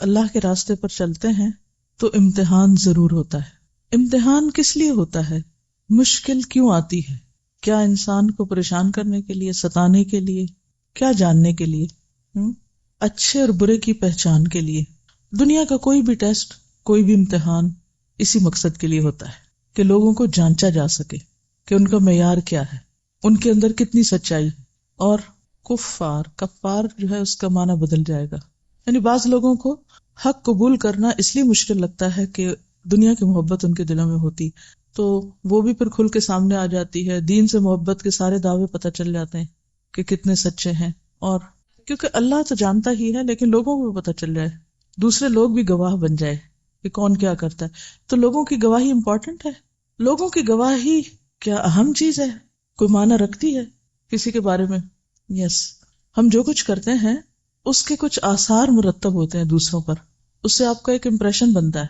اللہ کے راستے پر چلتے ہیں تو امتحان ضرور ہوتا ہے۔ امتحان کس لیے ہوتا ہے؟ مشکل کیوں آتی ہے؟ کیا انسان کو پریشان کرنے کے لیے، ستانے کے لیے، کیا جاننے کے لیے؟ اچھے اور برے کی پہچان کے لیے۔ دنیا کا کوئی بھی ٹیسٹ، کوئی بھی امتحان اسی مقصد کے لیے ہوتا ہے کہ لوگوں کو جانچا جا سکے کہ ان کا معیار کیا ہے، ان کے اندر کتنی سچائی ہے۔ اور کفار جو ہے اس کا معنی بدل جائے گا، یعنی بعض لوگوں کو حق قبول کرنا اس لیے مشکل لگتا ہے کہ دنیا کی محبت ان کے دلوں میں ہوتی، تو وہ بھی پھر کھل کے سامنے آ جاتی ہے۔ دین سے محبت کے سارے دعوے پتہ چل جاتے ہیں کہ کتنے سچے ہیں، اور کیونکہ اللہ تو جانتا ہی ہے لیکن لوگوں کو بھی پتہ چل جائے، دوسرے لوگ بھی گواہ بن جائے کہ کون کیا کرتا ہے۔ تو لوگوں کی گواہی امپورٹنٹ ہے۔ لوگوں کی گواہی کیا اہم چیز ہے؟ کوئی معنی رکھتی ہے کسی کے بارے میں؟ یس، ہم جو کچھ کرتے ہیں اس کے کچھ آثار مرتب ہوتے ہیں دوسروں پر، اس سے آپ کا ایک امپریشن بنتا ہے،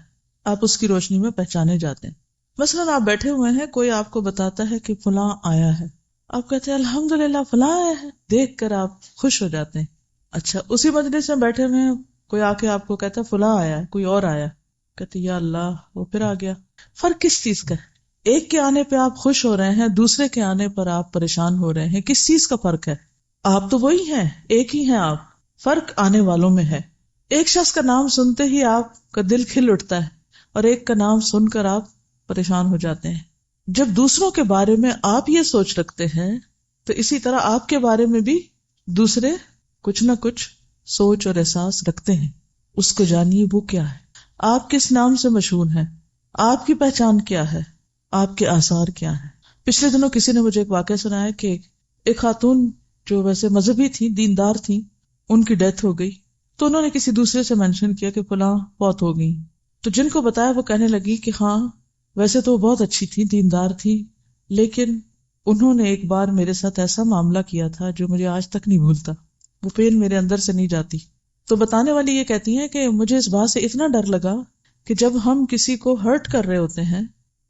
آپ اس کی روشنی میں پہچانے جاتے ہیں۔ مثلاً آپ بیٹھے ہوئے ہیں، کوئی آپ کو بتاتا ہے کہ فلاں آیا ہے، آپ کہتے ہیں الحمدللہ فلاں آیا ہے، دیکھ کر آپ خوش ہو جاتے ہیں۔ اچھا، اسی مجلس میں بیٹھے ہوئے ہیں، کوئی آ کے آپ کو کہتا ہے فلاں آیا ہے، کوئی اور آیا، کہتے یا اللہ وہ پھر آ گیا۔ فرق کس چیز کا ہے؟ ایک کے آنے پہ آپ خوش ہو رہے ہیں، دوسرے کے آنے پر آپ پریشان ہو رہے ہیں، کس چیز کا فرق ہے؟ آپ تو وہی ہیں، ایک ہی ہیں آپ، فرق آنے والوں میں ہے۔ ایک شخص کا نام سنتے ہی آپ کا دل کھل اٹھتا ہے، اور ایک کا نام سن کر آپ پریشان ہو جاتے ہیں۔ جب دوسروں کے بارے میں آپ یہ سوچ رکھتے ہیں تو اسی طرح آپ کے بارے میں بھی دوسرے کچھ نہ کچھ سوچ اور احساس رکھتے ہیں۔ اس کو جانیے وہ کیا ہے، آپ کس نام سے مشہور ہیں، آپ کی پہچان کیا ہے، آپ کے آثار کیا ہیں۔ پچھلے دنوں کسی نے مجھے ایک واقعہ سنایا کہ ایک خاتون جو ویسے مذہبی تھی، دیندار تھی، ان کی ڈیتھ ہو گئی، تو انہوں نے کسی دوسرے سے مینشن کیا کہ فلاں فوت ہو گئی۔ تو جن کو بتایا وہ کہنے لگی کہ ہاں ویسے تو وہ بہت اچھی تھی، دیندار تھی، لیکن انہوں نے ایک بار میرے ساتھ ایسا معاملہ کیا تھا جو مجھے آج تک نہیں بھولتا، وہ پین میرے اندر سے نہیں جاتی۔ تو بتانے والی یہ کہتی ہیں کہ مجھے اس بات سے اتنا ڈر لگا کہ جب ہم کسی کو ہرٹ کر رہے ہوتے ہیں،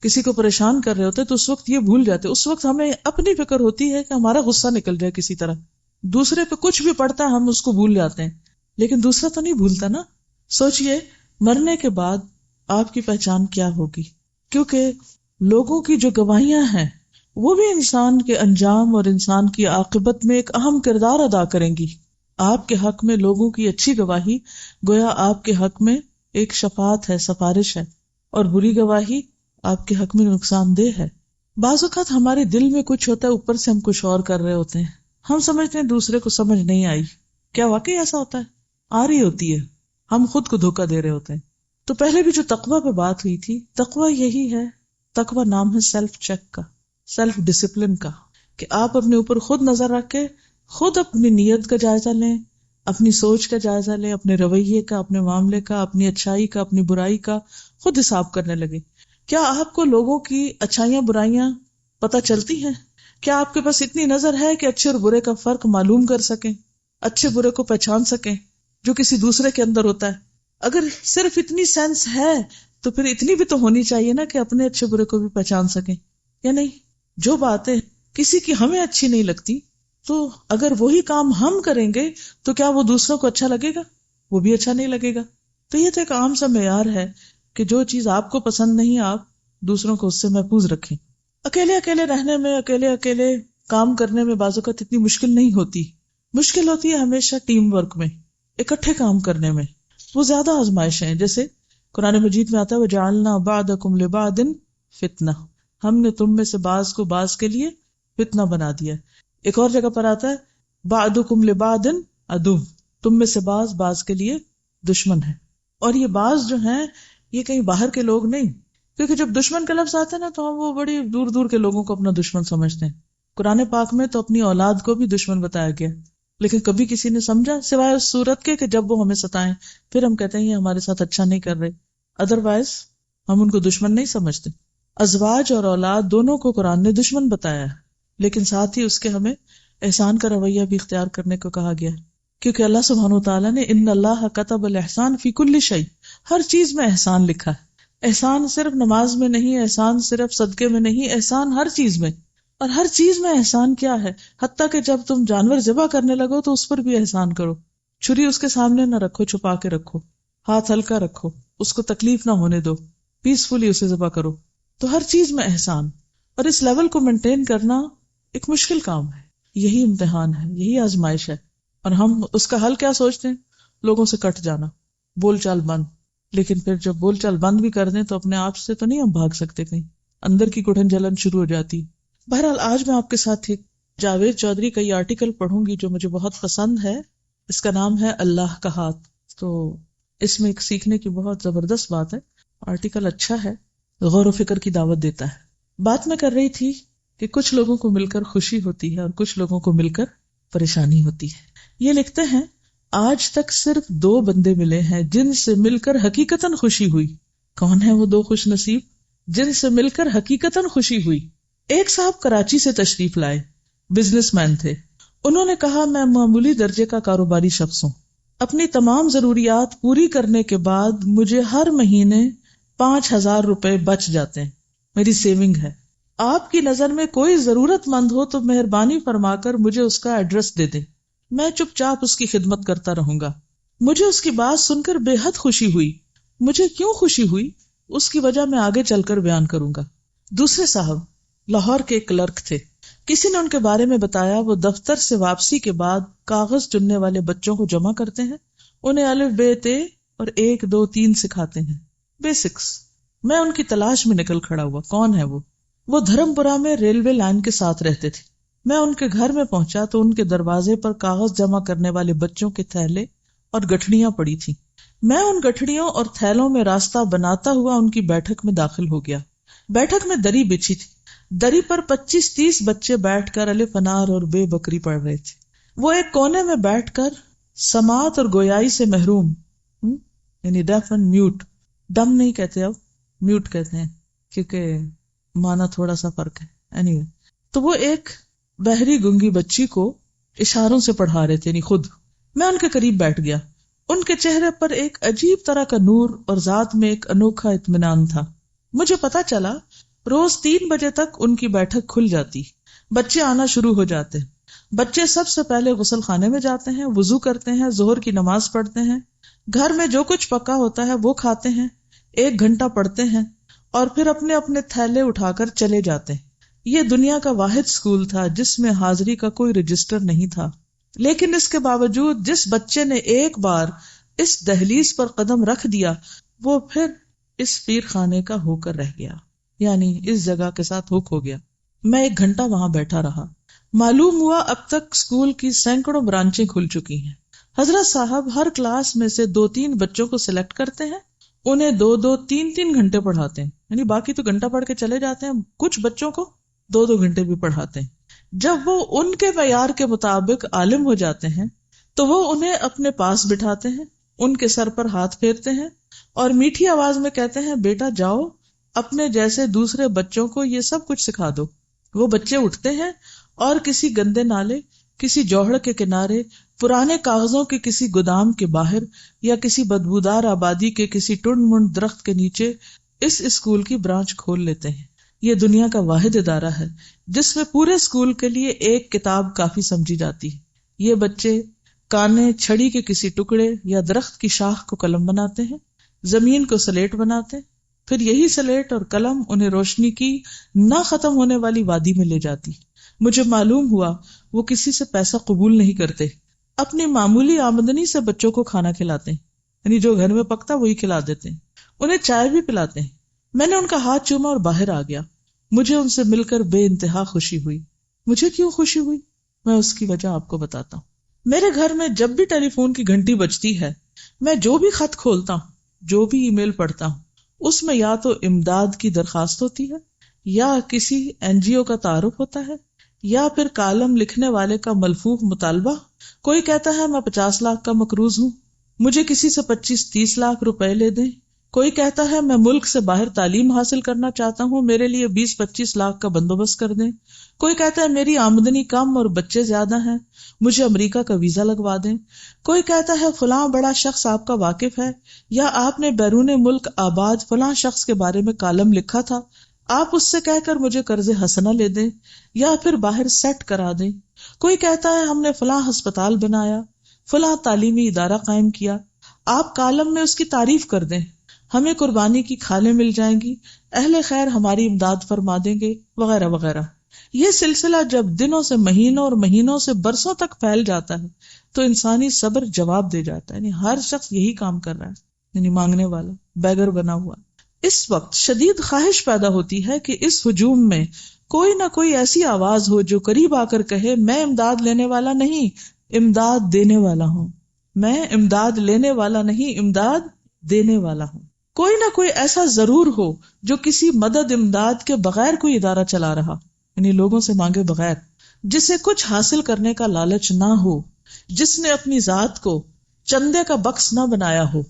کسی کو پریشان کر رہے ہوتے ہیں، تو اس وقت یہ بھول جاتے، اس وقت ہمیں اپنی فکر ہوتی ہے کہ ہمارا غصہ نکل جائے کسی طرح، دوسرے پہ کچھ بھی پڑتا ہے ہم اس کو بھول جاتے ہیں، لیکن دوسرا تو نہیں بھولتا نا۔ سوچئے مرنے کے بعد آپ کی پہچان کیا ہوگی، کیونکہ لوگوں کی جو گواہیاں ہیں وہ بھی انسان کے انجام اور انسان کی عاقبت میں ایک اہم کردار ادا کریں گی۔ آپ کے حق میں لوگوں کی اچھی گواہی گویا آپ کے حق میں ایک شفاعت ہے، سفارش ہے، اور بری گواہی آپ کے حق میں نقصان دہ ہے۔ بعض اوقات ہمارے دل میں کچھ ہوتا ہے، اوپر سے ہم کچھ اور کر رہے ہوتے ہیں، ہم سمجھتے ہیں دوسرے کو سمجھ نہیں آئی، کیا واقعی ایسا ہوتا ہے؟ آ رہی ہوتی ہے، ہم خود کو دھوکہ دے رہے ہوتے ہیں۔ تو پہلے بھی جو تقویٰ پہ بات ہوئی تھی، تقویٰ یہی ہے، تقویٰ نام ہے سیلف چیک کا، سیلف ڈسپلن کا، کہ آپ اپنے اوپر خود نظر رکھ کے خود اپنی نیت کا جائزہ لیں، اپنی سوچ کا جائزہ لیں، اپنے رویے کا، اپنے معاملے کا، اپنی اچھائی کا، اپنی برائی کا خود حساب کرنے لگے۔ کیا آپ کو لوگوں کی اچھائیاں برائیاں پتہ چلتی ہیں؟ کیا آپ کے پاس اتنی نظر ہے کہ اچھے اور برے کا فرق معلوم کر سکیں، اچھے برے کو پہچان سکیں جو کسی دوسرے کے اندر ہوتا ہے؟ اگر صرف اتنی سینس ہے تو پھر اتنی بھی تو ہونی چاہیے نا کہ اپنے اچھے برے کو بھی پہچان سکیں، یا نہیں؟ جو باتیں کسی کی ہمیں اچھی نہیں لگتی، تو اگر وہی کام ہم کریں گے تو کیا وہ دوسروں کو اچھا لگے گا؟ وہ بھی اچھا نہیں لگے گا۔ تو یہ تو ایک عام سا معیار ہے کہ جو چیز آپ کو پسند نہیں، آپ دوسروں کو اس سے محفوظ رکھیں۔ اکیلے اکیلے رہنے میں، اکیلے اکیلے کام کرنے میں بعض اوقات اتنی مشکل نہیں ہوتی، مشکل ہوتی ہے ہمیشہ ٹیم ورک میں، اکٹھے کام کرنے میں، وہ زیادہ آزمائشیں ہیں۔ جیسے قرآن مجید میں آتا ہے وَجَعَلْنَا بَعْضَكُمْ لِبَعْضٍ فِتْنَةً، ہم نے تم میں سے بعض کو بعض کے لیے فتنہ بنا دیا۔ ایک اور جگہ پر آتا ہے بَعْضُكُمْ لِبَعْضٍ عَدُوٌّ، تم میں سے بعض بعض کے لیے دشمن ہے۔ اور یہ بعض جو ہیں یہ کہیں باہر کے لوگ نہیں، کیونکہ جب دشمن کا لفظ آتا ہے نا تو ہم وہ بڑی دور دور کے لوگوں کو اپنا دشمن سمجھتے ہیں۔ قرآن پاک میں تو اپنی اولاد کو بھی دشمن بتایا گیا، لیکن کبھی کسی نے سمجھا سوائے اس صورت کے کہ جب وہ ہمیں ستائیں، پھر ہم کہتے ہیں یہ ہمارے ساتھ اچھا نہیں کر رہے، ادروائز ہم ان کو دشمن نہیں سمجھتے۔ ازواج اور اولاد دونوں کو قرآن نے دشمن بتایا ہے، لیکن ساتھ ہی اس کے ہمیں احسان کا رویہ بھی اختیار کرنے کو کہا گیا ہے، کیونکہ اللہ سبحانہ وتعالیٰ نے ان اللہ کتب الاحسان فی کل شیء، ہر چیز میں احسان لکھا ہے۔ احسان صرف نماز میں نہیں، احسان صرف صدقے میں نہیں، احسان ہر چیز میں۔ اور ہر چیز میں احسان کیا ہے؟ حتیٰ کہ جب تم جانور ذبح کرنے لگو تو اس پر بھی احسان کرو، چھری اس کے سامنے نہ رکھو، چھپا کے رکھو۔ ہاتھ ہلکا رکھو، اس کو تکلیف نہ ہونے دو، پیسفلی اسے ذبح کرو. تو ہر چیز میں احسان، اور اس لیول کو مینٹین کرنا ایک مشکل کام ہے. یہی امتحان ہے، یہی آزمائش ہے. اور ہم اس کا حل کیا سوچتے ہیں؟ لوگوں سے کٹ جانا، بول چال بند. لیکن پھر جب بول چال بند بھی کر دیں تو اپنے آپ سے تو نہیں ہم بھاگ سکتے، کہیں اندر کی گھٹن جلن شروع ہو جاتی. بہرحال آج میں آپ کے ساتھ ایک جاوید چودھری کا یہ آرٹیکل پڑھوں گی جو مجھے بہت پسند ہے. اس کا نام ہے اللہ کا ہاتھ. تو اس میں ایک سیکھنے کی بہت زبردست بات ہے. آرٹیکل اچھا ہے، غور و فکر کی دعوت دیتا ہے. بات میں کر رہی تھی کہ کچھ لوگوں کو مل کر خوشی ہوتی ہے اور کچھ لوگوں کو مل کر پریشانی ہوتی ہے. یہ لکھتے ہیں آج تک صرف 2 بندے ملے ہیں جن سے مل کر حقیقتاً خوشی ہوئی. کون ہے وہ 2 خوش نصیب جن سے مل کر حقیقتاً خوشی ہوئی؟ ایک صاحب کراچی سے تشریف لائے، بزنس مین تھے. انہوں نے کہا میں معمولی درجے کا کاروباری شخص ہوں. اپنی تمام ضروریات پوری کرنے کے بعد مجھے ہر مہینے 5,000 روپے بچ جاتے ہیں، میری سیونگ ہے. آپ کی نظر میں کوئی ضرورت مند ہو تو مہربانی فرما کر مجھے اس کا ایڈریس دے دیں، میں چپ چاپ اس کی خدمت کرتا رہوں گا. مجھے اس کی بات سن کر بے حد خوشی ہوئی. مجھے کیوں خوشی ہوئی اس کی وجہ میں آگے چل کر بیان کروں گا. دوسرے صاحب لاہور کے ایک کلرک تھے. کسی نے ان کے بارے میں بتایا وہ دفتر سے واپسی کے بعد کاغذ چننے والے بچوں کو جمع کرتے ہیں، انہیں الف بے تے اور 1 2 3 سکھاتے ہیں، بیسکس. میں ان کی تلاش میں نکل کھڑا ہوا. کون ہے وہ دھرم پورہ میں ریلوے لائن کے ساتھ رہتے تھے. میں ان کے گھر میں پہنچا تو ان کے دروازے پر کاغذ جمع کرنے والے بچوں کے تھیلے اور گٹھڑیاں پڑی تھیں. میں ان گٹھڑیوں اور تھیلوں میں راستہ بناتا ہوا ان کی بیٹھک میں داخل ہو گیا. بیٹھک میں دری بچھی تھی. دری پر 25-30 بچے بیٹھ کر الف انار اور بے بکری پڑھ رہے تھے. وہ ایک کونے میں بیٹھ کر سماعت اور گویائی سے محروم، یعنی ڈیف اینڈ میوٹ. ڈم نہیں کہتے، اب میوٹ کہتے ہیں کیونکہ مانا تھوڑا سا فرق ہے. anyway. تو وہ ایک بہری گنگی بچی کو اشاروں سے پڑھا رہے تھے، یعنی خود. میں ان کے قریب بیٹھ گیا. ان کے چہرے پر ایک عجیب طرح کا نور اور ذات میں ایک انوکھا اطمینان تھا. مجھے پتا چلا روز 3 بجے تک ان کی بیٹھک کھل جاتی، بچے آنا شروع ہو جاتے. بچے سب سے پہلے غسل خانے میں جاتے ہیں، وضو کرتے ہیں، ظہر کی نماز پڑھتے ہیں، گھر میں جو کچھ پکا ہوتا ہے وہ کھاتے ہیں، 1 گھنٹہ پڑھتے ہیں اور پھر اپنے اپنے تھیلے اٹھا کر چلے جاتے ہیں. یہ دنیا کا واحد اسکول تھا جس میں حاضری کا کوئی رجسٹر نہیں تھا. لیکن اس کے باوجود جس بچے نے ایک بار اس دہلیز پر قدم رکھ دیا وہ پھر اس پیر خانے کا ہو کر رہ گیا، یعنی اس جگہ کے ساتھ ہوک ہو گیا. میں 1 گھنٹہ وہاں بیٹھا رہا. معلوم ہوا اب تک اسکول کی سینکڑوں برانچیں کھل چکی ہیں. حضرت صاحب ہر کلاس میں سے 2-3 بچوں کو سلیکٹ کرتے ہیں، انہیں 2-2 3-3 گھنٹے پڑھاتے ہیں، یعنی باقی تو گھنٹہ پڑھ کے چلے جاتے ہیں، کچھ بچوں کو 2-2 گھنٹے بھی پڑھاتے ہیں. جب وہ ان کے معیار کے مطابق عالم ہو جاتے ہیں تو وہ انہیں اپنے پاس بٹھاتے ہیں، ان کے سر پر ہاتھ پھیرتے ہیں اور میٹھی آواز میں کہتے ہیں بیٹا جاؤ اپنے جیسے دوسرے بچوں کو یہ سب کچھ سکھا دو. وہ بچے اٹھتے ہیں اور کسی گندے نالے، کسی جوہڑ کے کنارے، پرانے کاغذوں کے کسی گودام کے باہر یا کسی بدبودار آبادی کے کسی ٹنڈ منڈ درخت کے نیچے اس اسکول کی برانچ کھول لیتے ہیں. یہ دنیا کا واحد ادارہ ہے جس میں پورے اسکول کے لیے 1 کتاب کافی سمجھی جاتی ہے. یہ بچے کانے چھڑی کے کسی ٹکڑے یا درخت کی شاخ کو قلم بناتے ہیں، زمین کو سلیٹ بناتے، پھر یہی سلیٹ اور قلم انہیں روشنی کی نہ ختم ہونے والی وادی میں لے جاتی. مجھے معلوم ہوا وہ کسی سے پیسہ قبول نہیں کرتے، اپنی معمولی آمدنی سے بچوں کو کھانا کھلاتے ہیں، یعنی جو گھر میں پکتا وہی کھلا دیتے ہیں، انہیں چائے بھی پلاتے ہیں. میں نے ان کا ہاتھ چوما اور باہر آ گیا. مجھے ان سے مل کر بے انتہا خوشی ہوئی. مجھے کیوں خوشی ہوئی میں اس کی وجہ آپ کو بتاتا ہوں. میرے گھر میں جب بھی ٹیلی فون کی گھنٹی بجتی ہے، میں جو بھی خط کھولتا ہوں، جو بھی ای میل پڑھتا ہوں، اس میں یا تو امداد کی درخواست ہوتی ہے، یا کسی NGO کا تعارف ہوتا ہے، یا پھر کالم لکھنے والے کا ملفوف مطالبہ. کوئی کہتا ہے میں 50 لاکھ کا مقروض ہوں، مجھے کسی سے 25-30 لاکھ روپے لے دیں. کوئی کہتا ہے میں ملک سے باہر تعلیم حاصل کرنا چاہتا ہوں، میرے لیے 20-25 لاکھ کا بندوبست کر دیں. کوئی کہتا ہے میری آمدنی کم اور بچے زیادہ ہیں، مجھے امریکہ کا ویزا لگوا دیں. کوئی کہتا ہے فلاں بڑا شخص آپ کا واقف ہے، یا آپ نے بیرون ملک آباد فلاں شخص کے بارے میں کالم لکھا تھا، آپ اس سے کہہ کر مجھے قرض حسنہ لے دیں یا پھر باہر سیٹ کرا دیں. کوئی کہتا ہے ہم نے فلاں ہسپتال بنایا، فلاں تعلیمی ادارہ قائم کیا، آپ کالم میں اس کی تعریف کر دیں، ہمیں قربانی کی کھالیں مل جائیں گی، اہل خیر ہماری امداد فرما دیں گے، وغیرہ وغیرہ۔ یہ سلسلہ جب دنوں سے مہینوں اور مہینوں سے برسوں تک پھیل جاتا ہے تو انسانی صبر جواب دے جاتا ہے، یعنی ہر شخص یہی کام کر رہا ہے، یعنی مانگنے والا بیگر بنا ہوا۔ اس وقت شدید خواہش پیدا ہوتی ہے کہ اس ہجوم میں کوئی نہ کوئی ایسی آواز ہو جو قریب آ کر کہے میں امداد لینے والا نہیں، امداد دینے والا ہوں، میں امداد لینے والا نہیں، امداد دینے والا ہوں۔ کوئی نہ کوئی ایسا ضرور ہو جو کسی مدد امداد کے بغیر کوئی ادارہ چلا رہا، یعنی لوگوں سے مانگے بغیر، جسے کچھ حاصل کرنے کا لالچ نہ ہو، جس نے اپنی ذات کو چندے کا بکس نہ بنایا ہو۔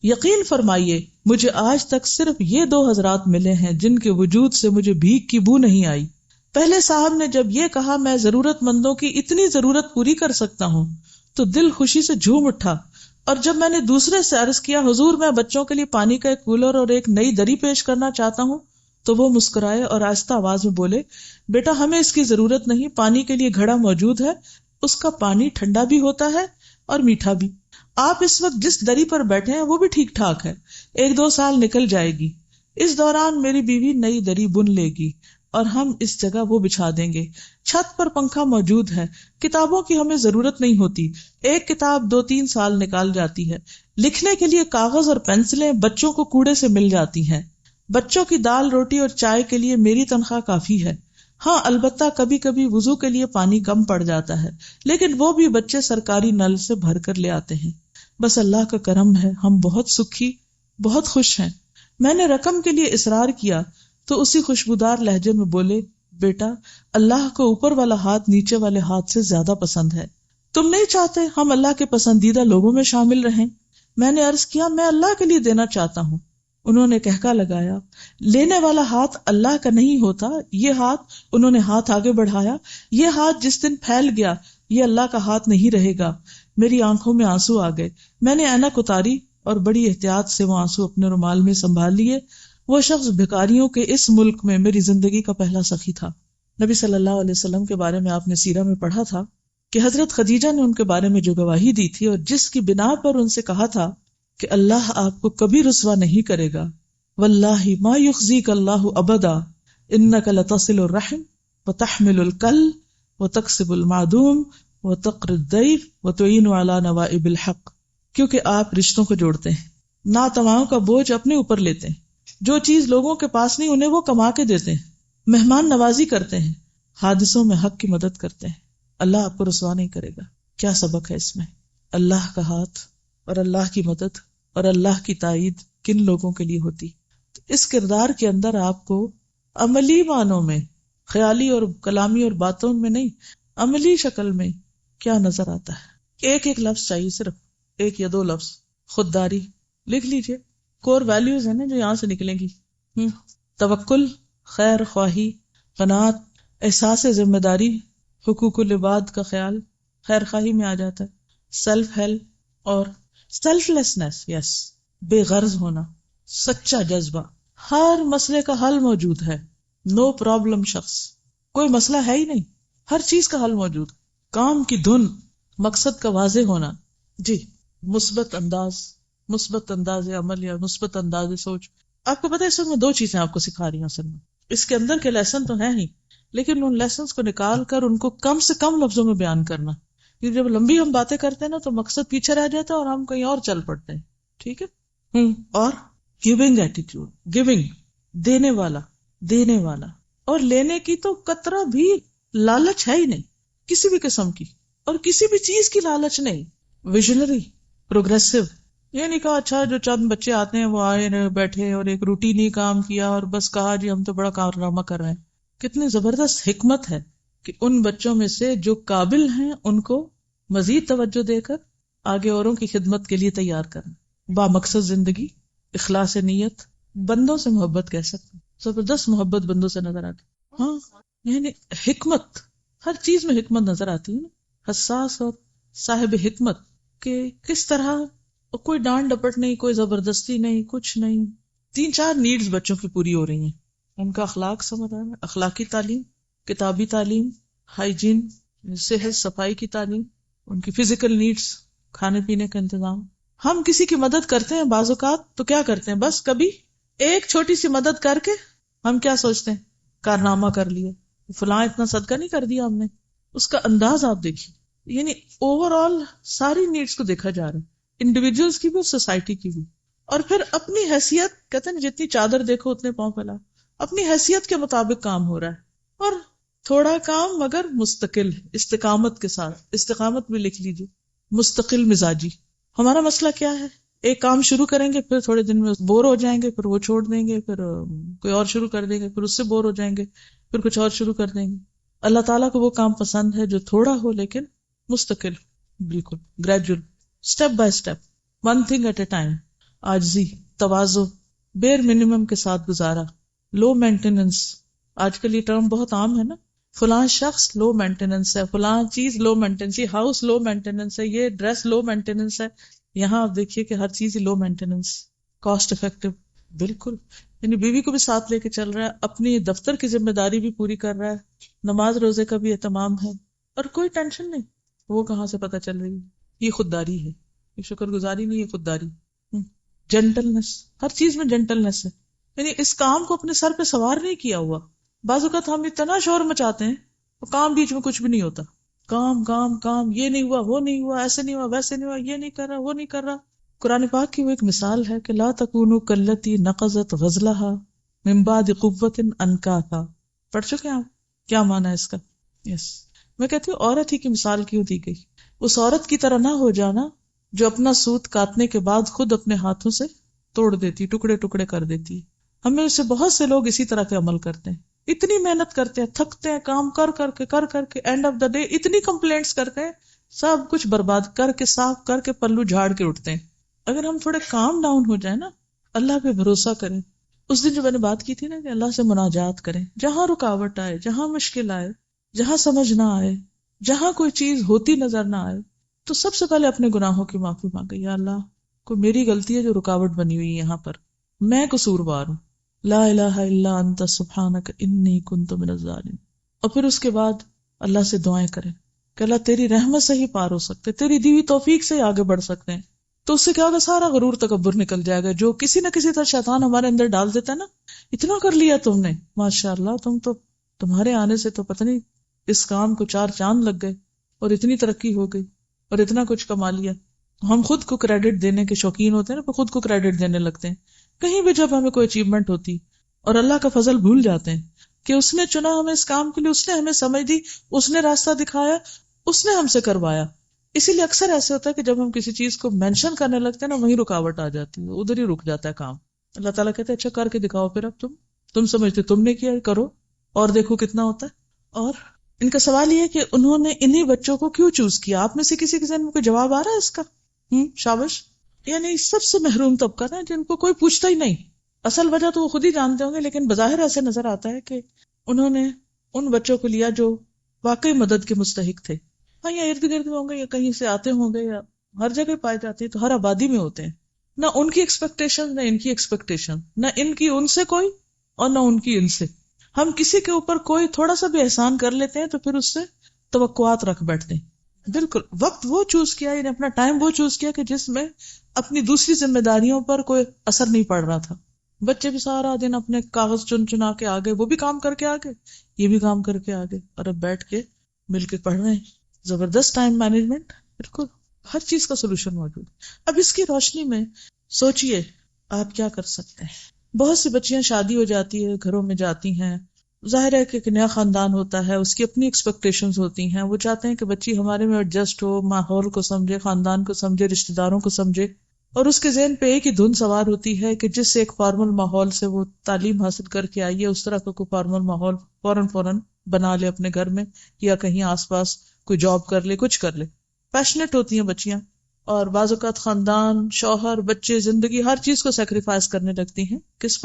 یقین فرمائیے مجھے آج تک صرف یہ 2 حضرات ملے ہیں جن کے وجود سے مجھے بھیک کی بو نہیں آئی۔ پہلے صاحب نے جب یہ کہا میں ضرورت مندوں کی اتنی ضرورت پوری کر سکتا ہوں تو دل خوشی سے جھوم اٹھا، اور جب میں نے دوسرے سے عرض کیا حضور میں بچوں کے لیے پانی کا ایک کولر اور ایک نئی دری پیش کرنا چاہتا ہوں، تو وہ مسکرائے اور آہستہ آواز میں بولے بیٹا ہمیں اس کی ضرورت نہیں، پانی کے لیے گھڑا موجود ہے، اس کا پانی ٹھنڈا بھی ہوتا ہے اور میٹھا بھی، آپ اس وقت جس دری پر بیٹھے ہیں وہ بھی ٹھیک ٹھاک ہے، 1-2 سال نکل جائے گی، اس دوران میری بیوی نئی دری بن لے گی اور ہم اس جگہ وہ بچھا دیں گے، چھت پر پنکھا موجود ہے، کتابوں کی ہمیں ضرورت نہیں ہوتی، ایک کتاب 2-3 سال نکال جاتی ہے، لکھنے کے لیے کاغذ اور پینسلیں بچوں کو کوڑے سے مل جاتی ہیں، بچوں کی دال روٹی اور چائے کے لیے میری تنخواہ کافی ہے، ہاں البتہ کبھی کبھی وضو کے لیے پانی کم پڑ جاتا ہے، لیکن وہ بھی بچے سرکاری نل سے بھر کر لے آتے ہیں، بس اللہ کا کرم ہے ہم بہت سکھی بہت خوش ہیں۔ میں نے رقم کے لیے اصرار کیا تو اسی خوشبودار لہجے میں بولے بیٹا اللہ کو اوپر والا ہاتھ نیچے والے ہاتھ سے زیادہ پسند ہے، تم نہیں چاہتے ہم اللہ کے پسندیدہ لوگوں میں شامل رہیں؟ میں نے عرض کیا میں اللہ کے لیے دینا چاہتا ہوں۔ انہوں نے کہکا لگایا لینے والا ہاتھ اللہ کا نہیں ہوتا، یہ ہاتھ، انہوں نے ہاتھ آگے بڑھایا، یہ ہاتھ جس دن پھیل گیا یہ اللہ کا ہاتھ نہیں رہے گا۔ میری آنکھوں میں آنسو آ گئے، میں نے اینک اتاری اور بڑی احتیاط سے وہ آنسو اپنے رومال میں سنبھال لیے۔ وہ شخص بھکاریوں کے اس ملک میں میری زندگی کا پہلا سخی تھا۔ نبی صلی اللہ علیہ وسلم کے بارے میں آپ نے سیرہ میں پڑھا تھا کہ حضرت خدیجہ نے ان کے بارے میں جو گواہی دی تھی اور جس کی بنا پر ان سے کہا تھا کہ اللہ آپ کو کبھی رسوا نہیں کرے گا، واللہ ما یخزیک اللہ ابدا انک لتصل الرحم وتحمل الکل وتکسب المعدوم وتقر الضیف وتعین علی نوائب الحق، کیونکہ آپ رشتوں کو جوڑتے ہیں، ناتواؤں کا بوجھ اپنے اوپر لیتے ہیں، جو چیز لوگوں کے پاس نہیں انہیں وہ کما کے دیتے ہیں، مہمان نوازی کرتے ہیں، حادثوں میں حق کی مدد کرتے ہیں، اللہ آپ کو رسوا نہیں کرے گا۔ کیا سبق ہے اس میں؟ اللہ کا ہاتھ اور اللہ کی مدد اور اللہ کی تائید کن لوگوں کے لیے ہوتی۔ تو اس کردار کے اندر آپ کو عملی معنوں میں، خیالی اور کلامی اور باتوں میں نہیں، عملی شکل میں کیا نظر آتا ہے؟ ایک ایک لفظ چاہیے، صرف 1 یا 2 لفظ۔ خودداری لکھ لیجئے، کور ویلیوز ہیں نا جو یہاں سے نکلیں گی۔ توکل، خیر خواہی، قناعت، احساس ذمہ داری، حقوق العباد کا خیال خیر خواہی میں آ جاتا ہے، سیلف ہیلپ اور سیلف لیسنس، یس، بے غرض ہونا، سچا جذبہ، ہر مسئلے کا حل موجود ہے، نو پرابلم شخص، کوئی مسئلہ ہے ہی نہیں، ہر چیز کا حل موجود، کام کی دھن، مقصد کا واضح ہونا، جی، مثبت انداز عمل یا مثبت انداز سوچ۔ آپ کو پتہ ہے اس وقت میں 2 چیزیں آپ کو سکھا رہی ہوں اصل میں، اس کے اندر کے لیسن تو ہیں ہی، لیکن ان لیسنز کو نکال کر ان کو کم سے کم لفظوں میں بیان کرنا، کیونکہ جب لمبی ہم باتیں کرتے ہیں نا تو مقصد پیچھے رہ جاتا ہے اور ہم کہیں اور چل پڑتے ہیں، ٹھیک ہے۔ اور گیونگ ایٹیٹیوڈ، گیونگ، دینے والا، اور لینے کی تو قطرہ بھی لالچ ہے ہی نہیں کسی بھی قسم کی، اور کسی بھی چیز کی لالچ نہیں، ویژنری، پروگریسو، یہ نہیں کہا اچھا جو چند بچے آتے ہیں وہ آئے بیٹھے اور ایک روٹینی کام کیا اور بس کہا جی ہم تو بڑا کارنامہ کر رہے ہیں۔ کتنی زبردست حکمت ہے کہ ان بچوں میں سے جو قابل ہیں ان کو مزید توجہ دے کر آگے اوروں کی خدمت کے لیے تیار کرنا، با مقصد زندگی، اخلاص نیت، بندوں سے محبت کہہ سکتے، زبردست محبت بندوں سے نظر آتی، ہاں، یعنی حکمت، ہر چیز میں حکمت نظر آتی ہے، حساس اور صاحب حکمت، کہ کس طرح کوئی ڈانٹ ڈپٹ نہیں، کوئی زبردستی نہیں، کچھ نہیں، 3-4 نیڈز بچوں کی پوری ہو رہی ہیں، ان کا اخلاق سمجھ رہا ہے، اخلاقی تعلیم، کتابی تعلیم، ہائیجین، صحت صفائی کی تعلیم، ان کی فزیکل نیڈز، کھانے پینے کا انتظام، ہم کسی کی مدد کرتے ہیں بعض اوقات تو کیا کرتے ہیں، بس کبھی ایک چھوٹی سی مدد کر کے ہم کیا سوچتے ہیں، کارنامہ کر لیے، فلاں اتنا صدقہ نہیں کر دیا ہم نے. اس کا انداز آپ دیکھیے، یعنی اوور آل ساری نیڈس کو دیکھا جا رہا ہے، انڈیویجولس کی بھی اور سوسائٹی کی بھی. اور پھر اپنی حیثیت، کہتے ہیں جتنی چادر دیکھو اتنے پاؤں پھیلا، اپنی حیثیت کے مطابق کام ہو رہا ہے، اور تھوڑا کام مگر مستقل، استقامت کے ساتھ. استقامت بھی لکھ لیجیے، مستقل مزاجی. ہمارا مسئلہ کیا ہے، ایک کام شروع کریں گے، پھر تھوڑے دن میں بور ہو جائیں گے، پھر وہ چھوڑ دیں گے، پھر کوئی اور شروع کر دیں گے، پھر اس سے بور ہو جائیں گے، پھر کچھ اور شروع کر دیں گے. اللہ تعالیٰ کو وہ کام پسند ہے جو تھوڑا ہو لیکن مستقل، بالکل gradual, step by step, one thing at a time. عاجزی، تواضع، بیر منیمم کے ساتھ گزارا، لو مینٹیننس. آج کل یہ ٹرم بہت عام ہے نا، فلاں شخص لو مینٹیننس ہے، فلاں چیز لو مینٹیننس، یہ ہاؤس لو مینٹیننس ہے، یہ ڈریس لو مینٹیننس ہے. یہاں آپ دیکھیے کہ ہر چیز لو مینٹیننس، کاسٹ افیکٹو. بالکل، یعنی بیوی کو بھی ساتھ لے کے چل رہا ہے، اپنی دفتر کی ذمہ داری بھی پوری کر رہا ہے، نماز روزے کا بھی اہتمام ہے، اور کوئی ٹینشن نہیں. وہ کہاں سے پتہ چل رہی ہے؟ یہ خودداری ہے، یہ شکر گزاری نہیں، یہ خودداری. جینٹلنس، ہر چیز میں جینٹلنس ہے، یعنی اس کام کو اپنے سر پہ سوار نہیں کیا ہوا. بعض اوقات ہم اتنا شور مچاتے ہیں وہ کام بیچ میں کچھ بھی نہیں ہوتا، کام کام کام، یہ نہیں ہوا، وہ نہیں ہوا، ایسے نہیں ہوا، ویسے نہیں ہوا، یہ نہیں کر رہا، وہ نہیں کر رہا. قرآن پاک کی وہ ایک مثال ہے کہ لا تکونوا کاللتی نقضت غزلها من بعد قوة انکاثا. پڑھ چکے ہیں آپ؟ کیا معنی ہے اس کا؟ میں کہتی ہوں عورت ہی کی مثال کیوں دی گئی؟ اس عورت کی طرح نہ ہو جانا جو اپنا سوت کاٹنے کے بعد خود اپنے ہاتھوں سے توڑ دیتی، ٹکڑے ٹکڑے کر دیتی. ہمیں سے بہت سے لوگ اسی طرح کے عمل کرتے ہیں، اتنی محنت کرتے ہیں، تھکتے ہیں، کام کر کے اینڈ آف دا ڈے اتنی کمپلینٹس کرتے ہیں، سب کچھ برباد کر کے، صاف کر کے، پلو جھاڑ کے اٹھتے ہیں. اگر ہم تھوڑے کام ڈاؤن ہو جائیں نا، اللہ پہ بھروسہ کریں. اس دن جو میں نے بات کی تھی نا کہ اللہ سے مناجات کریں، جہاں رکاوٹ آئے، جہاں مشکل آئے، جہاں سمجھ نہ آئے، جہاں کوئی چیز ہوتی نظر نہ آئے، تو سب سے پہلے اپنے گناہوں کی معافی مانگے. یا اللہ، کوئی میری غلطی ہے جو رکاوٹ بنی ہوئی ہے یہاں پر، میں قصوروار ہوں، لا الہ الا انت سبحانک انی کنت من الظالمین. اور پھر اس کے بعد اللہ سے دعائیں کریں کہ اللہ تیری رحمت سے ہی پار ہو سکتے، تیری دی ہوئی توفیق سے ہی آگے بڑھ سکتے ہیں. تو اس سے کیا ہوگا، سارا غرور تکبر نکل جائے گا جو کسی نہ کسی طرح شیطان ہمارے اندر ڈال دیتا ہے نا. اتنا کر لیا تم نے، ماشاء اللہ، تمہارے آنے سے تو پتہ نہیں اس کام کو 4 چاند لگ گئے، اور اتنی ترقی ہو گئی، اور اتنا کچھ کما لیا. ہم خود کو کریڈٹ دینے کے شوقین ہوتے ہیں نا، خود کو کریڈٹ دینے لگتے ہیں کہیں بھی جب ہمیں کوئی اچیومنٹ ہوتی، اور اللہ کا فضل بھول جاتے ہیں کہ اس نے چنا ہمیں اس کام کے لیے، اس نے ہمیں سمجھ دی، اس نے راستہ دکھایا، اس نے ہم سے کروایا. اسی لیے اکثر ایسے ہوتا ہے کہ جب ہم کسی چیز کو مینشن کرنے لگتے ہیں نا، وہیں رکاوٹ آ جاتی ہے، ادھر ہی رک جاتا ہے کام. اللہ تعالیٰ کہتے ہیں اچھا کر کے دکھاؤ، پھر اب تم سمجھتے تم نے کیا، کرو اور دیکھو کتنا ہوتا ہے. اور ان کا سوال یہ ہے کہ انہوں نے انہی بچوں کو کیوں چوز کیا؟ آپ میں سے کسی کے ذہن میں کوئی جواب آ رہا ہے اس کا؟ شابش. یعنی سب سے محروم طبقہ نا، جن کو کوئی پوچھتا ہی نہیں. اصل وجہ تو وہ خود ہی جانتے ہوں گے، لیکن بظاہر ایسے نظر آتا ہے کہ انہوں نے ان بچوں کو لیا جو واقعی مدد کے مستحق تھے. ہاں، یا ارد گرد میں ہوں گے، یا کہیں سے آتے ہوں گے، یا ہر جگہ پائے جاتے ہیں، تو ہر آبادی میں ہوتے ہیں. نہ ان کی ایکسپیکٹیشن، نہ ان کی ایکسپیکٹیشن، نہ ان کی ان سے کوئی، اور نہ ان کی ان سے. ہم کسی کے اوپر کوئی تھوڑا سا بھی احسان کر لیتے ہیں تو پھر اس سے توقعات رکھ بیٹھتے ہیں. بالکل وقت وہ چوز کیا، یعنی اپنا ٹائم وہ چوز کیا کہ جس میں اپنی دوسری ذمہ داریوں پر کوئی اثر نہیں پڑ رہا تھا. بچے بھی سارا دن اپنے کاغذ چنا کے آگے، وہ بھی کام کر کے آگے، یہ بھی کام کر کے آگے، اور اب بیٹھ کے مل کے پڑھ رہے ہیں. زبردست ٹائم مینجمنٹ. بالکل ہر چیز کا سولوشن موجود. اب اس کی روشنی میں سوچئے آپ کیا کر سکتے ہیں. بہت سی بچیاں شادی ہو جاتی ہے، گھروں میں جاتی ہیں، ظاہر ہے کہ ایک نیا خاندان ہوتا ہے، اس کی اپنی ایکسپیکٹیشنز ہوتی ہیں، وہ چاہتے ہیں کہ بچی ہمارے میں ایڈجسٹ ہو، ماحول کو سمجھے، خاندان کو سمجھے، رشتہ داروں کو سمجھے. اور اس کے ذہن پہ ایک ہی دھن سوار ہوتی ہے کہ جس ایک فارمل ماحول سے وہ تعلیم حاصل کر کے آئی ہے، اس طرح کا کوئی فارمل ماحول فوراً بنا لے اپنے گھر میں، یا کہیں آس پاس کوئی جاب کر لے، کچھ کر لے. پیشنیٹ ہوتی ہیں بچیاں، اور بعض اوقات خاندان، شوہر، بچے، زندگی، ہر چیز کو سیکریفائس کرنے لگتی ہیں. کس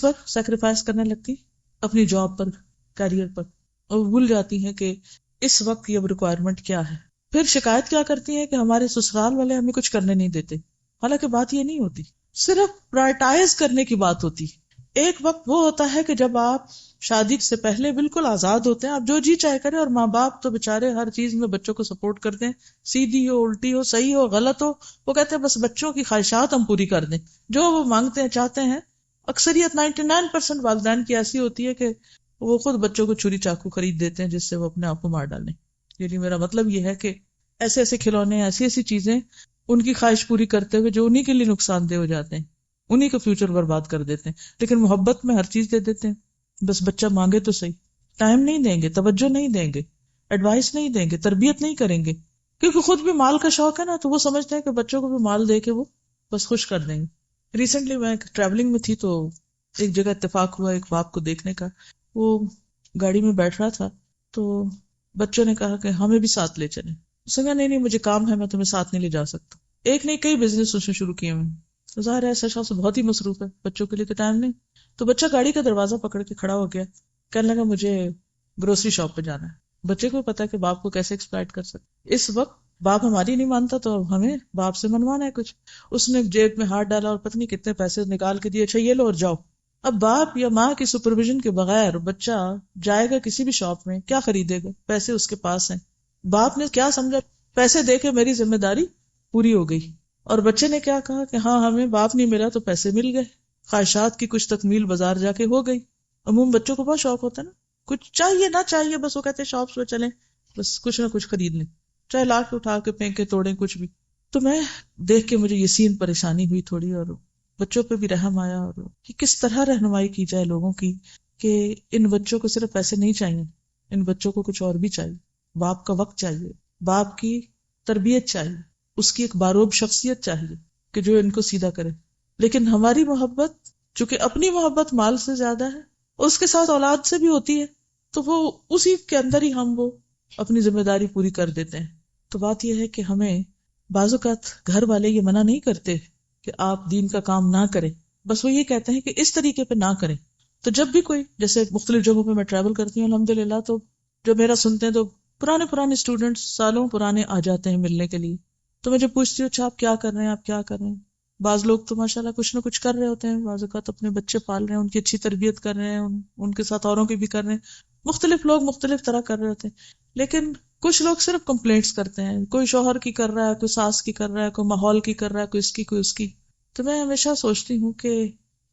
پر سیکریفائس کرنے لگتی؟ اپنی جاب پر، کیریئر پر، اور بھول جاتی ہیں کہ اس وقت یہ ریکوائرمنٹ کیا ہے. پھر شکایت کیا کرتی ہیں کہ ہمارے سسرال والے ہمیں کچھ کرنے نہیں دیتے. حالانکہ بات یہ نہیں ہوتی، صرف پرائرٹائز کرنے کی بات ہوتی ایک وقت وہ ہوتا ہے کہ جب آپ شادی سے پہلے بالکل آزاد ہوتے ہیں، آپ جو جی چاہے کریں، اور ماں باپ تو بےچارے ہر چیز میں بچوں کو سپورٹ کرتے ہیں، سیدھی ہو، الٹی ہو، صحیح ہو، غلط ہو، وہ کہتے ہیں بس بچوں کی خواہشات ہم پوری کر دیں، جو وہ مانگتے ہیں چاہتے ہیں۔ اکثریت 99% والدین کی ایسی ہوتی ہے کہ وہ خود بچوں کو چھری چاقو خرید دیتے ہیں جس سے وہ اپنے آپ کو مار ڈالیں۔ یعنی میرا مطلب یہ ہے کہ ایسے ایسے کھلونے، ایسی ایسی چیزیں ان کی خواہش پوری کرتے ہوئے جو انہی کے لیے نقصان دہ ہو جاتے ہیں، انہی کا فیوچر برباد کر دیتے ہیں، لیکن محبت میں ہر چیز دے دیتے ہیں، بس بچہ مانگے تو صحیح۔ ٹائم نہیں دیں گے، توجہ نہیں دیں گے، ایڈوائس نہیں دیں گے، تربیت نہیں کریں گے، کیونکہ خود بھی مال کا شوق ہے نا، تو وہ سمجھتے ہیں کہ بچوں کو بھی مال دے کے وہ بس خوش کر دیں گے۔ ریسنٹلی میں ٹریولنگ میں تھی تو ایک جگہ اتفاق ہوا ایک باپ کو دیکھنے کا، وہ گاڑی میں بیٹھ رہا تھا تو بچوں نے کہا کہ ہمیں بھی ساتھ لے چلیں، اس نے کہا نہیں نہیں مجھے کام ہے، میں تمہیں ساتھ نہیں لے جا سکتا۔ ایک نہیں کئی بزنس اس نے شروع کیے ہوئے، ظاہر ہے ایسا شخص بہت ہی مصروف ہے، بچوں کے لیے تو ٹائم نہیں۔ تو بچہ گاڑی کا دروازہ پکڑ کے کھڑا ہو گیا، کہنے لگا مجھے گروسری شاپ پہ جانا ہے۔ بچے کو پتا کہ باپ کو کیسے ایکسپلائٹ کر سکتے، اس وقت باپ ہماری نہیں مانتا تو اب ہمیں باپ سے منوانا ہے کچھ۔ اس نے جیب میں ہاتھ ڈالا اور پتہ نہیں کتنے پیسے نکال کے دیے، اچھا یہ لو اور جاؤ۔ اب باپ یا ماں کی سپرویژن کے بغیر بچہ جائے گا کسی بھی شاپ میں، کیا خریدے گا؟ پیسے اس کے پاس ہیں، باپ نے کیا سمجھا پیسے دے کے میری ذمہ داری پوری ہو گئی، اور بچے نے کیا کہا کہ ہاں ہمیں باپ نہیں ملا تو پیسے مل گئے، خواہشات کی کچھ تکمیل بازار جا کے ہو گئی۔ عموم بچوں کو بہت شوق ہوتا ہے نا، کچھ چاہیے نہ چاہیے بس وہ کہتے ہیں شاپس پہ چلیں بس کچھ نہ کچھ خرید لیں، چاہے لا کے اٹھا کے پھینکے توڑیں کچھ بھی۔ تو میں دیکھ کے مجھے یسین پریشانی ہوئی تھوڑی، اور بچوں پہ بھی رحم آیا، اور کہ کس طرح رہنمائی کی جائے لوگوں کی کہ ان بچوں کو صرف پیسے نہیں چاہیے، ان بچوں کو کچھ اور بھی چاہیے، باپ کا وقت چاہیے، باپ کی تربیت چاہیے، اس کی ایک باروب شخصیت چاہیے کہ جو ان کو سیدھا کرے۔ لیکن ہماری محبت چونکہ اپنی محبت مال سے زیادہ ہے، اس کے ساتھ اولاد سے بھی ہوتی ہے، تو وہ اسی کے اندر ہی ہم وہ اپنی ذمہ داری پوری کر دیتے ہیں۔ تو بات یہ ہے کہ ہمیں بعض اوقات گھر والے یہ منع نہیں کرتے کہ آپ دین کا کام نہ کریں، بس وہ یہ کہتے ہیں کہ اس طریقے پہ نہ کریں۔ تو جب بھی کوئی جیسے مختلف جگہوں پہ میں ٹریول کرتی ہوں الحمدللہ، تو جو میرا سنتے ہیں تو پرانے اسٹوڈنٹس سالوں پرانے آ جاتے ہیں ملنے کے لیے، تو میں جب پوچھتی ہوں اچھا آپ کیا کر رہے ہیں، آپ کیا کر رہے ہیں، بعض لوگ تو ماشاءاللہ کچھ نہ کچھ کر رہے ہوتے ہیں، بعض اوقات اپنے بچے پال رہے ہیں، ان کی اچھی تربیت کر رہے ہیں، ان کے ساتھ اوروں کی بھی کر رہے ہیں، مختلف لوگ مختلف طرح کر رہے ہوتے ہیں۔ لیکن کچھ لوگ صرف کمپلینٹس کرتے ہیں، کوئی شوہر کی کر رہا ہے، کوئی ساس کی کر رہا ہے، کوئی ماحول کی کر رہا ہے، کوئی اس کی کوئی اس کی۔ تو میں ہمیشہ سوچتی ہوں کہ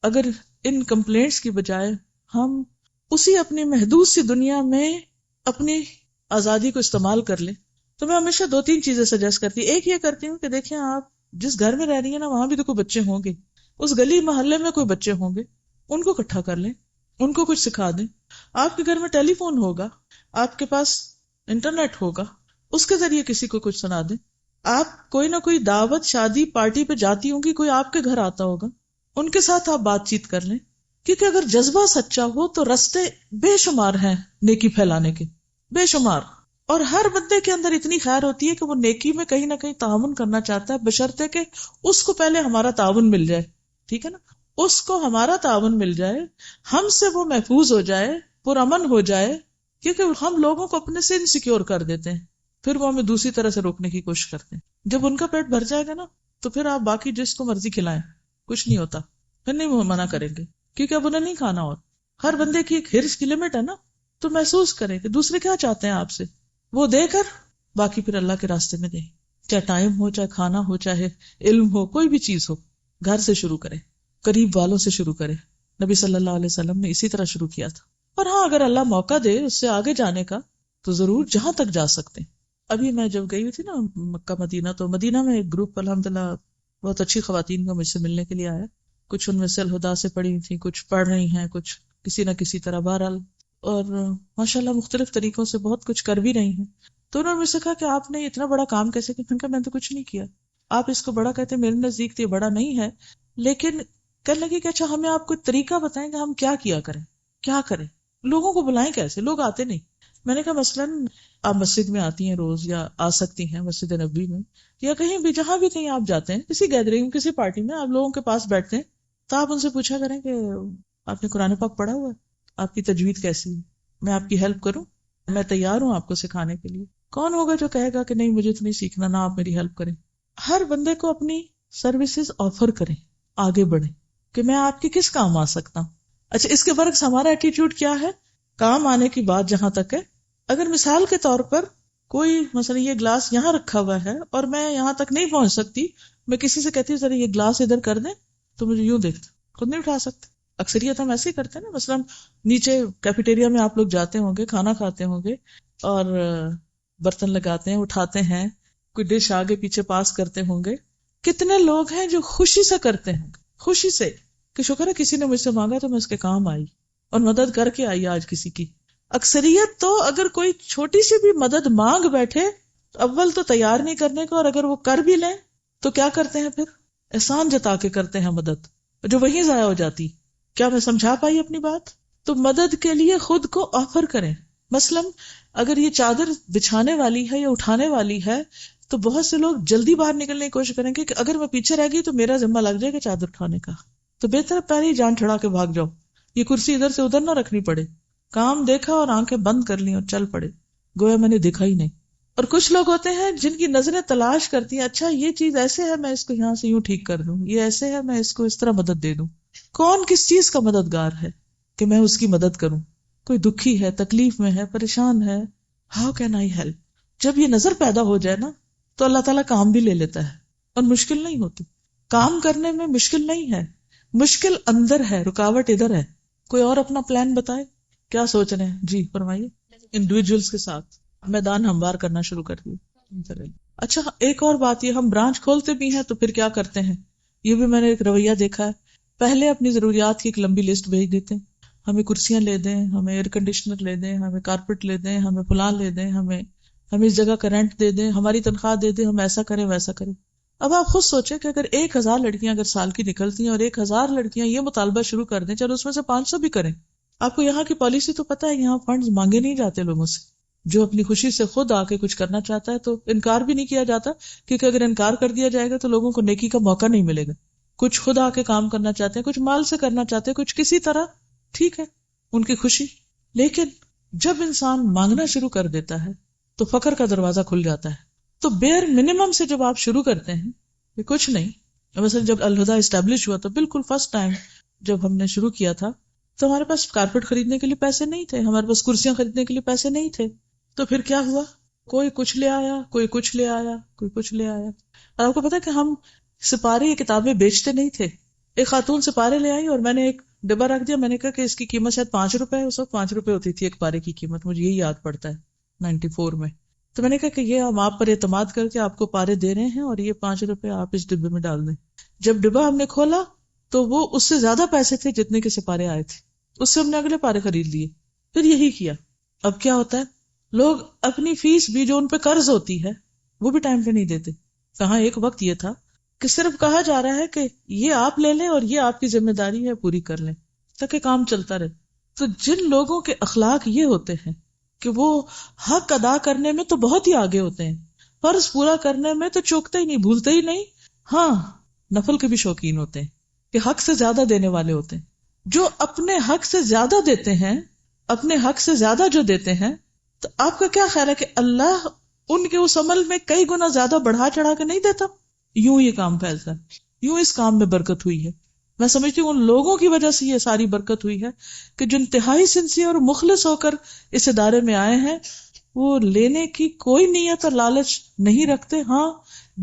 اگر ان کمپلینٹس کی بجائے ہم اسی اپنی محدود سی دنیا میں اپنی آزادی کو استعمال کر لیں، تو میں ہمیشہ 2-3 چیزیں سجیسٹ کرتی ہوں۔ ایک یہ کرتی ہوں کہ دیکھیں آپ جس گھر میں رہ رہی ہیں نا، وہاں بھی تو کوئی بچے ہوں گے، اس گلی محلے میں کوئی بچے ہوں گے، ان کو اکٹھا کر لیں، ان کو کچھ سکھا دیں۔ آپ کے گھر میں ٹیلی فون ہوگا، آپ کے پاس انٹرنیٹ ہوگا، اس کے ذریعے کسی کو کچھ سنا دیں۔ آپ کوئی نہ کوئی دعوت، شادی، پارٹی پہ جاتی ہوں گی، کوئی آپ کے گھر آتا ہوگا، ان کے ساتھ آپ بات چیت کر لیں، کیونکہ اگر جذبہ سچا ہو تو رستے بے شمار ہیں نیکی پھیلانے کے، بے شمار۔ اور ہر بندے کے اندر اتنی خیر ہوتی ہے کہ وہ نیکی میں کہیں نہ کہیں تعاون کرنا چاہتا ہے، بشرطے کہ اس کو پہلے ہمارا تعاون مل جائے، ٹھیک ہے نا، اس کو ہمارا تعاون مل جائے، ہم سے وہ محفوظ ہو جائے، پرامن ہو جائے، کیونکہ ہم لوگوں کو اپنے سے انسیکیور کر دیتے ہیں، پھر وہ ہمیں دوسری طرح سے روکنے کی کوشش کرتے ہیں۔ جب ان کا پیٹ بھر جائے گا نا تو پھر آپ باقی جس کو مرضی کھلائیں، کچھ نہیں ہوتا، پھر نہیں وہ منع کریں گے، کیونکہ اب انہیں نہیں کھانا۔ اور ہر بندے کی ایک ہرس کی لمٹ ہے نا، تو محسوس کریں کہ دوسرے کیا چاہتے ہیں آپ سے، وہ دے کر باقی پھر اللہ کے راستے میں دیں، چاہے ٹائم ہو، چاہے کھانا ہو، چاہے علم ہو، کوئی بھی چیز ہو، گھر سے شروع کریں، قریب والوں سے شروع کریں۔ نبی صلی اللہ علیہ وسلم نے اسی طرح شروع کیا تھا۔ اور ہاں اگر اللہ موقع دے اس سے آگے جانے کا تو ضرور جہاں تک جا سکتے ہیں۔ ابھی میں جب گئی ہوئی تھی نا مکہ مدینہ، تو مدینہ میں ایک گروپ الحمدللہ بہت اچھی خواتین کا مجھ سے ملنے کے لیے آیا، کچھ ان میں سے الہدا سے پڑھی تھیں، کچھ پڑھ رہی ہیں، کچھ کسی نہ کسی طرح، بہرحال، اور ماشاءاللہ مختلف طریقوں سے بہت کچھ کر بھی رہی ہیں۔ تو انہوں نے مجھ سے کہا کہ آپ نے اتنا بڑا کام کیسے کیا؟ میں نے کہا میں نے تو کچھ نہیں کیا، آپ اس کو بڑا کہتے ہیں، میرے نزدیک تو یہ بڑا نہیں ہے، لیکن کہنے لگی کہ اچھا ہمیں آپ کو طریقہ بتائیں کہ ہم کیا کیا کریں، کیا کریں، لوگوں کو بلائیں کیسے، لوگ آتے نہیں۔ میں نے کہا مثلاً آپ مسجد میں آتی ہیں روز، یا آ سکتی ہیں مسجد نبوی میں، یا کہیں بھی جہاں بھی کہیں آپ جاتے ہیں، کسی گیدرنگ، کسی پارٹی میں آپ لوگوں کے پاس بیٹھتے ہیں، تو آپ ان سے پوچھا کریں کہ آپ نے قرآن پاک پڑھا ہوا ہے، آپ کی تجوید کیسی ہے، میں آپ کی ہیلپ کروں، میں تیار ہوں آپ کو سکھانے کے لیے۔ کون ہوگا جو کہے گا کہ نہیں مجھے تو نہیں سیکھنا، نہ آپ میری ہیلپ کریں۔ ہر بندے کو اپنی سروسز آفر کریں، آگے بڑھیں کہ میں آپ کے کس کام آ سکتا ہوں۔ اچھا اس کے برعکس ہمارا ایٹیٹیوڈ کیا ہے؟ کام آنے کی بات جہاں تک ہے، اگر مثال کے طور پر کوئی مثلا یہ گلاس یہاں رکھا ہوا ہے اور میں یہاں تک نہیں پہنچ سکتی، میں کسی سے کہتی ہوں ذرا یہ گلاس ادھر کر دیں، تو مجھے یوں دیکھتے، خود نہیں اٹھا سکتے. اکثریت ہم ایسے ہی کرتے ہیں نا. مثلا نیچے کیفیٹیریا میں آپ لوگ جاتے ہوں گے، کھانا کھاتے ہوں گے اور برتن لگاتے ہیں، اٹھاتے ہیں، کوئی ڈش آگے پیچھے پاس کرتے ہوں گے. کتنے لوگ ہیں جو خوشی سے کرتے ہیں، خوشی سے، کہ شکر ہے کسی نے مجھ سے مانگا تو میں اس کے کام آئی اور مدد کر کے آئی آج کسی کی. اکثریت تو اگر کوئی چھوٹی سی بھی مدد مانگ بیٹھے تو اول تو تیار نہیں کرنے کو، اور اگر وہ کر بھی لیں تو کیا کرتے ہیں؟ پھر احسان جتا کے کرتے ہیں مدد، جو وہیں ضائع ہو جاتی. کیا میں سمجھا پائی اپنی بات؟ تو مدد کے لیے خود کو آفر کریں. مثلا اگر یہ چادر بچھانے والی ہے یا اٹھانے والی ہے تو بہت سے لوگ جلدی باہر نکلنے کی کوشش کریں گے کہ اگر میں پیچھے رہ گئی تو میرا ذمہ لگ جائے گا چادر اٹھانے کا، تو بہتر پہلے ہی جان چھڑا کے بھاگ جاؤ، یہ کرسی ادھر سے ادھر نہ رکھنی پڑے. کام دیکھا اور آنکھیں بند کر لی اور چل پڑے گویا میں نے دیکھا ہی نہیں. اور کچھ لوگ ہوتے ہیں جن کی نظریں تلاش کرتی ہیں، اچھا یہ چیز ایسے ہے میں اس کو یہاں سے یوں ٹھیک کر دوں، یہ ایسے ہے میں اس کو اس طرح مدد دے دوں. کون کس چیز کا مددگار ہے کہ میں اس کی مدد کروں؟ کوئی دکھی ہے، تکلیف میں ہے، پریشان ہے، ہاؤ کین آئی ہیلپ؟ جب یہ نظر پیدا ہو جائے نا تو اللہ تعالیٰ کام بھی لے لیتا ہے اور مشکل نہیں ہوتی. کام کرنے میں مشکل نہیں ہے، مشکل اندر ہے، رکاوٹ ادھر ہے. کوئی اور اپنا پلان بتائے، کیا سوچ رہے ہیں؟ جی فرمائیے. انڈیویجولز کے ساتھ میدان ہموار کرنا شروع کر دیا. اچھا ایک اور بات، یہ ہم برانچ کھولتے بھی ہیں تو پھر کیا کرتے ہیں، یہ بھی میں نے ایک رویہ دیکھا ہے. پہلے اپنی ضروریات کی ایک لمبی لسٹ بھیج دیتے ہیں، ہمیں کرسیاں لے دیں، ہمیں ایئر کنڈیشنر لے دیں، ہمیں کارپیٹ لے دیں، ہمیں فلان لے دیں، ہمیں اس جگہ کا رینٹ دے دیں، ہماری تنخواہ دے دیں، ہم ایسا کریں ویسا کریں. اب آپ خود سوچیں کہ اگر 1000 لڑکیاں اگر سال کی نکلتی ہیں اور 1000 لڑکیاں یہ مطالبہ شروع کر دیں، چلو اس میں سے 500 بھی کریں. آپ کو یہاں کی پالیسی تو پتہ ہے، یہاں فنڈز مانگے نہیں جاتے لوگوں سے. جو اپنی خوشی سے خود آ کے کچھ کرنا چاہتا ہے تو انکار بھی نہیں کیا جاتا، کیونکہ اگر انکار کر دیا جائے گا تو لوگوں کو نیکی کا موقع نہیں ملے گا. کچھ خود آ کے کام کرنا چاہتے ہیں، کچھ مال سے کرنا چاہتے ہیں، کچھ کسی طرح، ٹھیک ہے ان کی خوشی. لیکن جب انسان مانگنا شروع کر دیتا ہے تو فقر کا دروازہ کھل جاتا ہے. تو بیئر منیمم سے جب آپ شروع کرتے ہیں کہ کچھ نہیں، مثلا جب الہدیٰ اسٹیبلش ہوا تو بالکل فرسٹ ٹائم جب ہم نے شروع کیا تھا تو ہمارے پاس کارپیٹ خریدنے کے لیے پیسے نہیں تھے، ہمارے پاس کرسیاں خریدنے کے لیے پیسے نہیں تھے. تو پھر کیا ہوا، کوئی کچھ لے آیا، کوئی کچھ لے آیا، کوئی کچھ لے آیا. اور آپ کو پتا کہ ہم سپارے، یہ کتابیں بیچتے نہیں تھے. ایک خاتون سپارے لے آئی اور میں نے ایک ڈبہ رکھ دیا، میں نے کہا کہ اس کی قیمت شاید 5 روپے، اس وقت 5 روپے ہوتی تھی ایک پارے کی قیمت، مجھے یہی یاد پڑتا ہے 94 میں. تو میں نے کہا کہ یہ ہم آپ پر اعتماد کر کے آپ کو پارے دے رہے ہیں اور یہ 5 روپے آپ اس ڈبے میں ڈال دیں. جب ڈبہ ہم نے کھولا تو وہ اس سے زیادہ پیسے تھے جتنے کے سپارے آئے تھے، اس سے ہم نے اگلے پارے خرید لیے. پھر یہی کیا. اب کیا ہوتا ہے، لوگ اپنی فیس بھی جو ان پہ قرض ہوتی ہے وہ بھی ٹائم پہ نہیں دیتے. کہاں ایک وقت یہ تھا کہ صرف کہا جا رہا ہے کہ یہ آپ لے لیں اور یہ آپ کی ذمہ داری ہے پوری کر لیں تاکہ کام چلتا رہے. تو جن لوگوں کے اخلاق یہ ہوتے ہیں کہ وہ حق ادا کرنے میں تو بہت ہی آگے ہوتے ہیں، فرض پورا کرنے میں تو چوکتے ہی نہیں، بھولتے ہی نہیں، ہاں نفل کے بھی شوقین ہوتے ہیں کہ حق سے زیادہ دینے والے ہوتے ہیں. جو اپنے حق سے زیادہ دیتے ہیں، اپنے حق سے زیادہ جو دیتے ہیں، تو آپ کا کیا خیال ہے کہ اللہ ان کے اس عمل میں کئی گنا زیادہ بڑھا چڑھا کے نہیں دیتا؟ یوں یہ کام پھیلتا ہے، یوں اس کام میں برکت ہوئی ہے. میں سمجھتی ہوں ان لوگوں کی وجہ سے یہ ساری برکت ہوئی ہے کہ جو انتہائی سنسیئر اور مخلص ہو کر اس ادارے میں آئے ہیں، وہ لینے کی کوئی نیت اور لالچ نہیں رکھتے. ہاں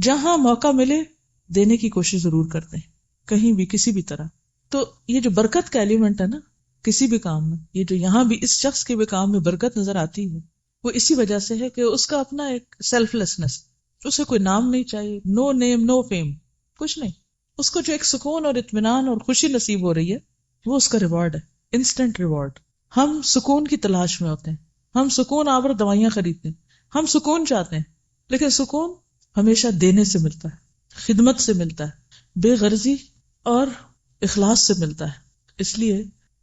جہاں موقع ملے دینے کی کوشش ضرور کرتے ہیں، کہیں بھی کسی بھی طرح. تو یہ جو برکت کا ایلیمنٹ ہے نا کسی بھی کام میں، یہ جو یہاں بھی اس شخص کے بھی کام میں برکت نظر آتی ہے، وہ اسی وجہ سے ہے کہ اس کا اپنا ایک سیلف لیسنس، اسے کوئی نام نہیں چاہیے، نو نیم نو فیم، کچھ نہیں. اس کو جو ایک سکون اور اطمینان اور خوشی نصیب ہو رہی ہے وہ اس کا ریوارڈ ہے، انسٹنٹ ریوارڈ. ہم سکون کی تلاش میں ہوتے ہیں، ہم سکون آور دوائیاں خریدتے ہیں، ہم سکون چاہتے ہیں، لیکن سکون ہمیشہ دینے سے ملتا ہے، خدمت سے ملتا ہے، بے غرضی اور اخلاص سے ملتا ہے. اس لیے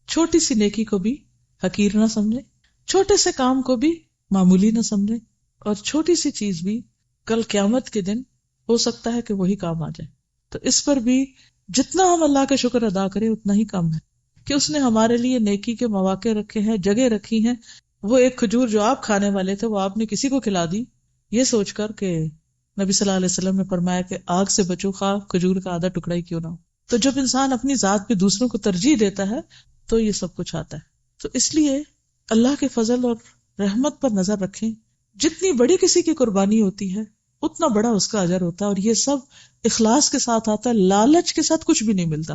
چھوٹی سی نیکی کو بھی حقیر نہ سمجھیں، چھوٹے سے کام کو بھی معمولی نہ سمجھیں، اور چھوٹی سی چیز بھی کل قیامت کے دن ہو سکتا ہے کہ وہی کام آ جائے. تو اس پر بھی جتنا ہم اللہ کا شکر ادا کریں اتنا ہی کم ہے کہ اس نے ہمارے لیے نیکی کے مواقع رکھے ہیں، جگہ رکھی ہیں. وہ ایک کھجور جو آپ کھانے والے تھے وہ آپ نے کسی کو کھلا دی، یہ سوچ کر کہ نبی صلی اللہ علیہ وسلم نے فرمایا کہ آگ سے بچو خواہ کھجور کا آدھا ٹکڑا ہی کیوں نہ ہو. تو جب انسان اپنی ذات پہ دوسروں کو ترجیح دیتا ہے تو یہ سب کچھ آتا ہے. تو اس لیے اللہ کے فضل اور رحمت پر نظر رکھیں. جتنی بڑی کسی کی قربانی ہوتی ہے اتنا بڑا اس کا اجر ہوتا ہے، اور یہ سب اخلاص کے ساتھ آتا ہے. لالچ کے ساتھ کچھ بھی نہیں ملتا،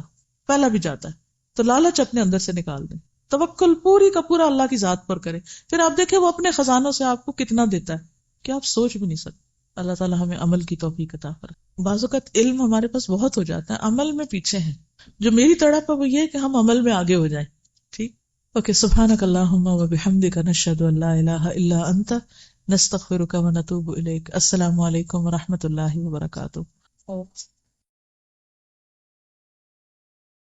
پہلا بھی جاتا ہے. تو لالچ اپنے اندر سے نکال دیں، توکل پوری کا پورا اللہ کی ذات پر کریں. پھر آپ دیکھیں وہ اپنے خزانوں سے آپ کو کتنا دیتا ہے کہ آپ سوچ بھی نہیں سکتے. اللہ تعالیٰ ہمیں عمل کی توفیق عطا فرمائے. بعض اوقات علم ہمارے پاس بہت ہو جاتا ہے، عمل میں پیچھے ہیں. جو میری تڑپ ہے وہ یہ کہ ہم عمل میں آگے ہو جائیں. ٹھیک، اوکے. سبحانک اللہم و بحمدک، نشہد ان لا الہ الا انت، نستغفرک و نتوب الیک. السلام علیکم و رحمۃ اللہ وبرکاتہ.